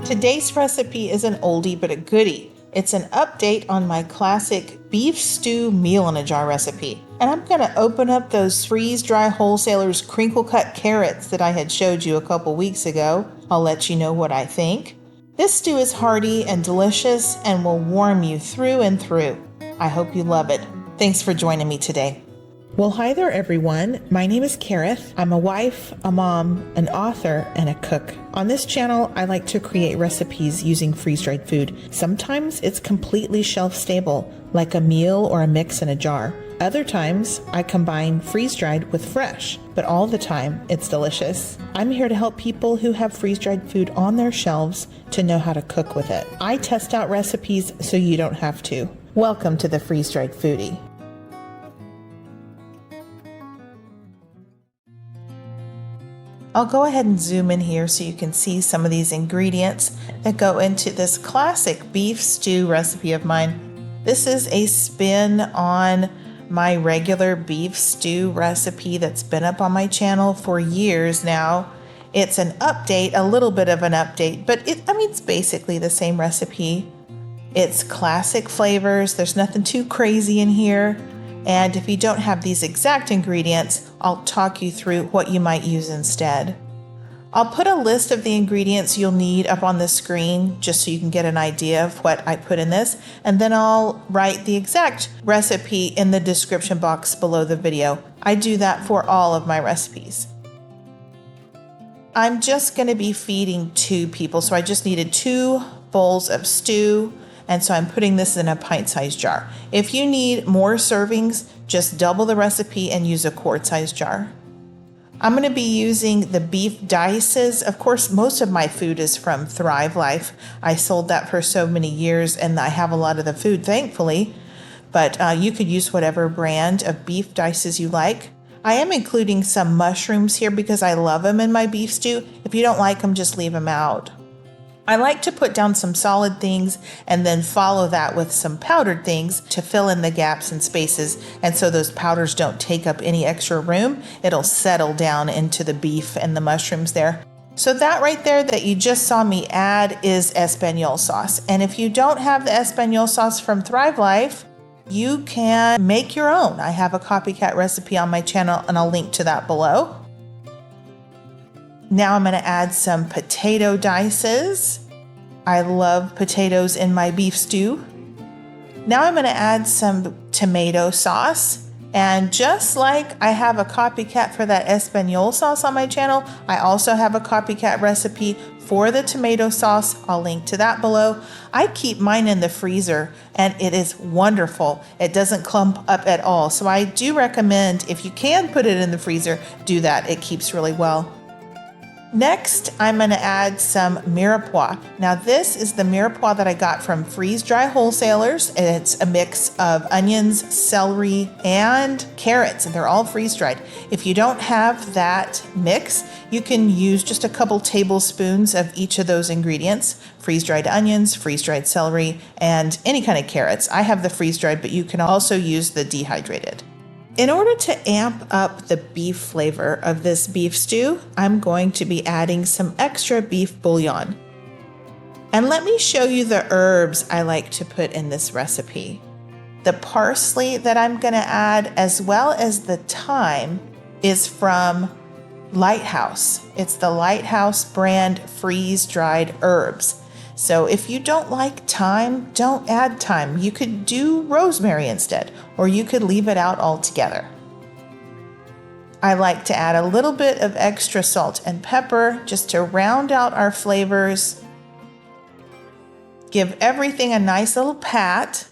Today's recipe is an oldie but a goodie. It's an update on my classic beef stew meal in a jar recipe. And I'm going to open up those Freeze Dry Wholesalers crinkle cut carrots that I had showed you a couple weeks ago. I'll let you know what I think. This stew is hearty and delicious and will warm you through and through. I hope you love it. Thanks for joining me today. Well, hi there, everyone. My name is Kareth. I'm a wife, a mom, an author, and a cook. On this channel, I like to create recipes using freeze-dried food. Sometimes it's completely shelf-stable, like a meal or a mix in a jar. Other times, I combine freeze-dried with fresh, but all the time, it's delicious. I'm here to help people who have freeze-dried food on their shelves to know how to cook with it. I test out recipes so you don't have to. Welcome to the Freeze-Dried Foodie. I'll go ahead and zoom in here so you can see some of these ingredients that go into this classic beef stew recipe of mine. This is a spin on my regular beef stew recipe that's been up on my channel for years now. It's an update, a little bit of an update, but it's basically the same recipe. It's classic flavors. There's nothing too crazy in here. And if you don't have these exact ingredients, I'll talk you through what you might use instead. I'll put a list of the ingredients you'll need up on the screen just so you can get an idea of what I put in this, and then I'll write the exact recipe in the description box below the video. I do that for all of my recipes. I'm just going to be feeding 2 people, so I just needed 2 bowls of stew. And so I'm putting this in a pint-sized jar. If you need more servings, just double the recipe and use a quart-sized jar. I'm going to be using the beef dices. Of course, most of my food is from Thrivalist. I sold that for so many years, and I have a lot of the food, thankfully. But you could use whatever brand of beef dices you like. I am including some mushrooms here because I love them in my beef stew. If you don't like them, just leave them out. I like to put down some solid things and then follow that with some powdered things to fill in the gaps and spaces. And so those powders don't take up any extra room. It'll settle down into the beef and the mushrooms there. So that right there that you just saw me add is Espanol sauce. And if you don't have the Espanol sauce from Thrivalist, you can make your own. I have a copycat recipe on my channel and I'll link to that below. Now I'm going to add some potato dices. I love potatoes in my beef stew. Now I'm going to add some tomato sauce. And just like I have a copycat for that Espanol sauce on my channel, I also have a copycat recipe for the tomato sauce. I'll link to that below. I keep mine in the freezer and it is wonderful. It doesn't clump up at all. So I do recommend, if you can put it in the freezer, do that. It keeps really well. Next, I'm going to add some mirepoix. Now this is the mirepoix that I got from Freeze Dry Wholesalers. And it's a mix of onions, celery, and carrots, and they're all freeze-dried. If you don't have that mix, you can use just a couple tablespoons of each of those ingredients. Freeze-dried onions, freeze-dried celery, and any kind of carrots. I have the freeze-dried, but you can also use the dehydrated. In order to amp up the beef flavor of this beef stew, I'm going to be adding some extra beef bouillon. And let me show you the herbs I like to put in this recipe. The parsley that I'm going to add, as well as the thyme, is from Lighthouse. It's the Lighthouse brand freeze-dried herbs. So if you don't like thyme, don't add thyme. You could do rosemary instead, or you could leave it out altogether. I like to add a little bit of extra salt and pepper just to round out our flavors. Give everything a nice little pat.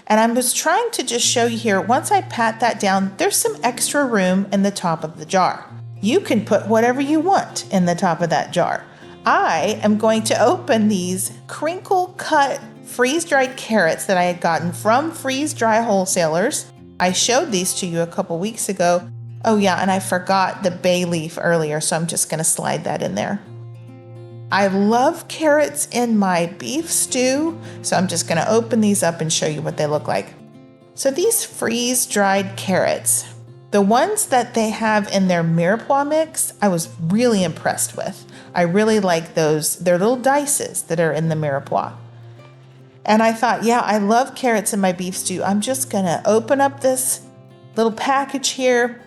And I was trying to just show you here, once I pat that down, there's some extra room in the top of the jar. You can put whatever you want in the top of that jar. I am going to open these crinkle cut freeze-dried carrots that I had gotten from Freeze Dry Wholesalers. I showed these to you a couple weeks ago. Oh yeah, and I forgot the bay leaf earlier, so I'm just going to slide that in there. I love carrots in my beef stew, so I'm just going to open these up and show you what they look like. So these freeze-dried carrots, The ones that they have in their mirepoix mix, I was really impressed with. I really like those. They're little dices that are in the mirepoix. And I thought, yeah, I love carrots in my beef stew. I'm just gonna open up this little package here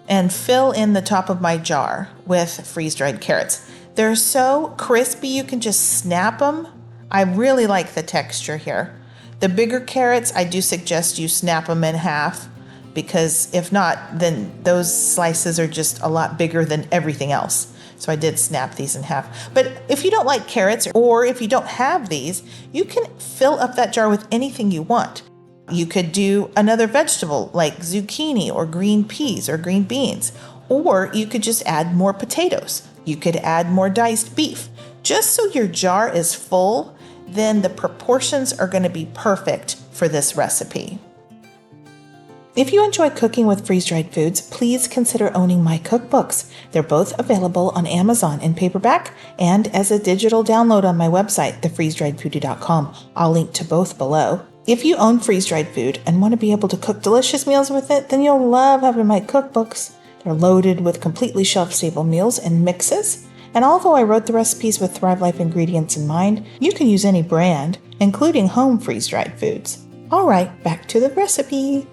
and fill in the top of my jar with freeze-dried carrots. They're so crispy, you can just snap them. I really like the texture here. The bigger carrots, I do suggest you snap them in half, because if not, then those slices are just a lot bigger than everything else. So I did snap these in half. But if you don't like carrots, or if you don't have these, you can fill up that jar with anything you want. You could do another vegetable like zucchini or green peas or green beans, or you could just add more potatoes. You could add more diced beef. Just so your jar is full, then the proportions are going to be perfect for this recipe. If you enjoy cooking with freeze-dried foods, please consider owning my cookbooks. They're both available on Amazon in paperback and as a digital download on my website, thefreezedriedfoodie.com. I'll link to both below. If you own freeze-dried food and want to be able to cook delicious meals with it, then you'll love having my cookbooks. They're loaded with completely shelf-stable meals and mixes. And although I wrote the recipes with Thrive Life ingredients in mind, you can use any brand, including home freeze-dried foods. All right, back to the recipe.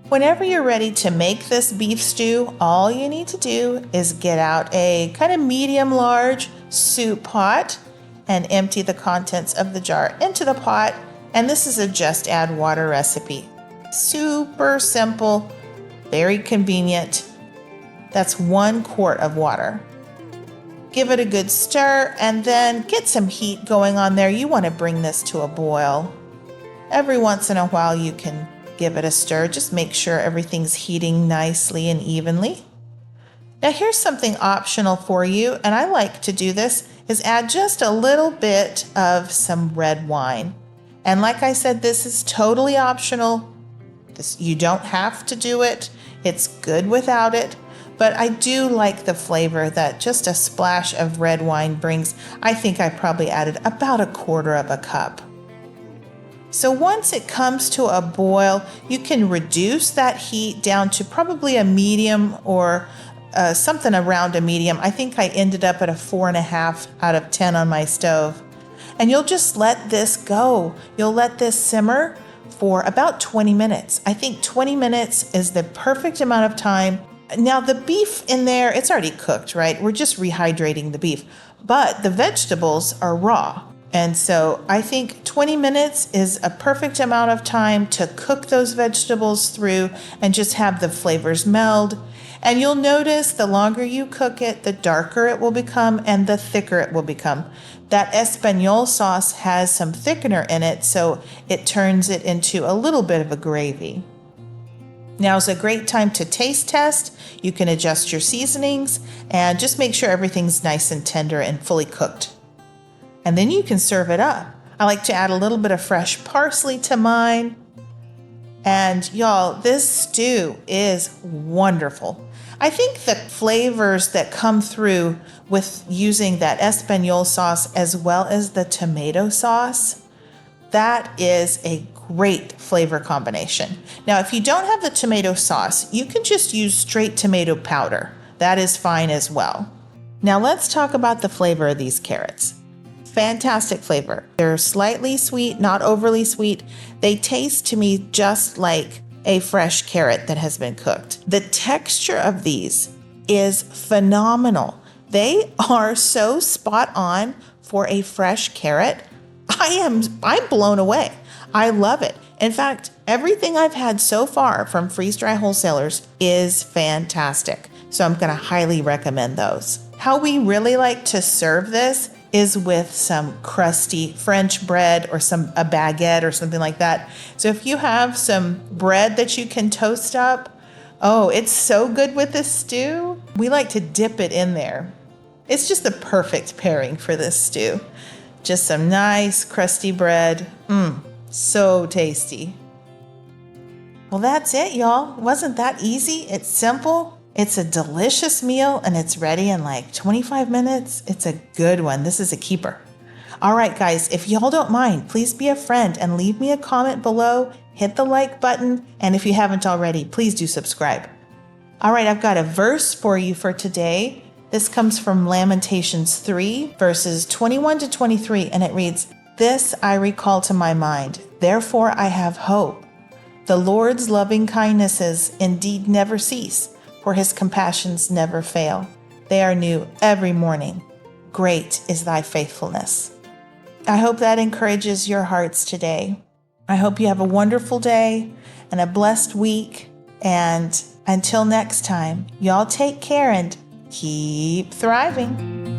Whenever you're ready to make this beef stew, all you need to do is get out a kind of medium-large soup pot and empty the contents of the jar into the pot. And this is a just add water recipe. Super simple, very convenient. That's 1 quart of water. Give it a good stir and then get some heat going on there. You want to bring this to a boil. Every once in a while you can give it a stir. Just make sure everything's heating nicely and evenly. Now here's something optional for you, and I like to do this, is add just a little bit of some red wine. And like I said, this is totally optional. You don't have to do it. It's good without it. But I do like the flavor that just a splash of red wine brings. I think I probably added about 1/4 cup. So once it comes to a boil, you can reduce that heat down to probably a medium or something around a medium. I think I ended up at a 4.5 out of 10 on my stove. And you'll just let this go. You'll let this simmer for about 20 minutes. I think 20 minutes is the perfect amount of time. Now the beef in there, it's already cooked, right? We're just rehydrating the beef, but the vegetables are raw. And so I think 20 minutes is a perfect amount of time to cook those vegetables through and just have the flavors meld. And you'll notice the longer you cook it, the darker it will become and the thicker it will become. That Espagnole sauce has some thickener in it, so it turns it into a little bit of a gravy. Now is a great time to taste test. You can adjust your seasonings and just make sure everything's nice and tender and fully cooked. And then you can serve it up. I like to add a little bit of fresh parsley to mine. And y'all, this stew is wonderful. I think the flavors that come through with using that Espagnole sauce as well as the tomato sauce, that is a great flavor combination. Now, if you don't have the tomato sauce, you can just use straight tomato powder. That is fine as well. Now let's talk about the flavor of these carrots. Fantastic flavor. They're slightly sweet, not overly sweet. They taste to me just like a fresh carrot that has been cooked. The texture of these is phenomenal. They are so spot on for a fresh carrot. I'm blown away. I love it. In fact, everything I've had so far from Freeze Dry Wholesalers is fantastic. So I'm going to highly recommend those. How we really like to serve this is with some crusty French bread or a baguette or something like that. So if you have some bread that you can toast up, oh, it's so good with this stew. We like to dip it in there. It's just the perfect pairing for this stew. Just some nice crusty bread. So tasty. Well, that's it, y'all. Wasn't that easy? It's simple. It's a delicious meal and it's ready in like 25 minutes. It's a good one. This is a keeper. All right, guys, if y'all don't mind, please be a friend and leave me a comment below hit the like button, and if you haven't already, please do subscribe. All right, I've got a verse for you for today. This comes from Lamentations 3, verses 21 to 23, and it reads, "This I recall to my mind, therefore I have hope. The Lord's loving kindnesses indeed never cease, for his compassions never fail. They are new every morning. Great is thy faithfulness." I hope that encourages your hearts today. I hope you have a wonderful day and a blessed week. And until next time, y'all take care and keep thriving.